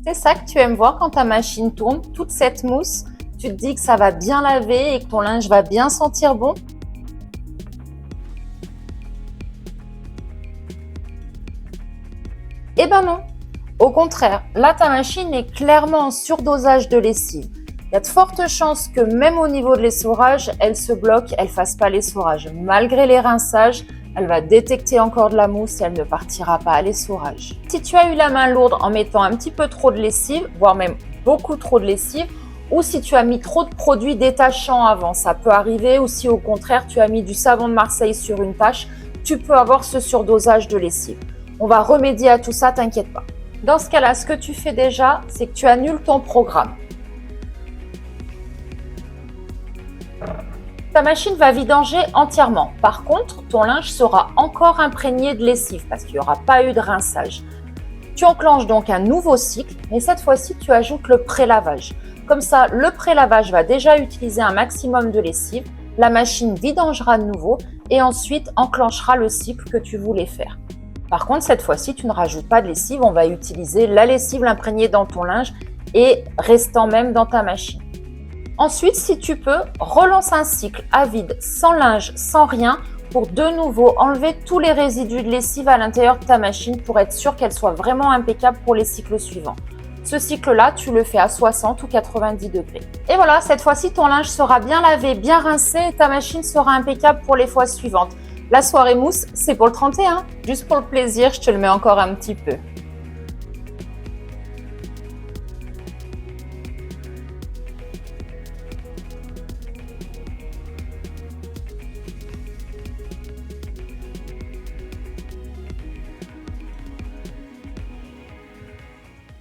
C'est ça que tu aimes voir quand ta machine tourne, toute cette mousse. Tu te dis que ça va bien laver et que ton linge va bien sentir bon? Eh ben non. Au contraire, là ta machine est clairement en surdosage de lessive. Il y a de fortes chances que même au niveau de l'essorage, elle se bloque, elle ne fasse pas l'essorage. Malgré les rinçages, elle va détecter encore de la mousse et elle ne partira pas à l'essorage. Si tu as eu la main lourde en mettant un petit peu trop de lessive, voire même beaucoup trop de lessive, ou si tu as mis trop de produits détachants avant, ça peut arriver, ou si au contraire tu as mis du savon de Marseille sur une tâche, tu peux avoir ce surdosage de lessive. On va remédier à tout ça, t'inquiète pas. Dans ce cas-là, ce que tu fais déjà, c'est que tu annules ton programme. Ta machine va vidanger entièrement. Par contre, ton linge sera encore imprégné de lessive parce qu'il n'y aura pas eu de rinçage. Tu enclenches donc un nouveau cycle, mais cette fois-ci, tu ajoutes le pré-lavage. Comme ça, le pré-lavage va déjà utiliser un maximum de lessive, la machine vidangera de nouveau et ensuite enclenchera le cycle que tu voulais faire. Par contre, cette fois-ci, tu ne rajoutes pas de lessive, on va utiliser la lessive imprégnée dans ton linge et restant même dans ta machine. Ensuite, si tu peux, relance un cycle à vide, sans linge, sans rien, pour de nouveau enlever tous les résidus de lessive à l'intérieur de ta machine pour être sûr qu'elle soit vraiment impeccable pour les cycles suivants. Ce cycle-là, tu le fais à 60 ou 90 degrés. Et voilà, cette fois-ci, ton linge sera bien lavé, bien rincé et ta machine sera impeccable pour les fois suivantes. La soirée mousse, c'est pour le 31. Juste pour le plaisir, je te le mets encore un petit peu.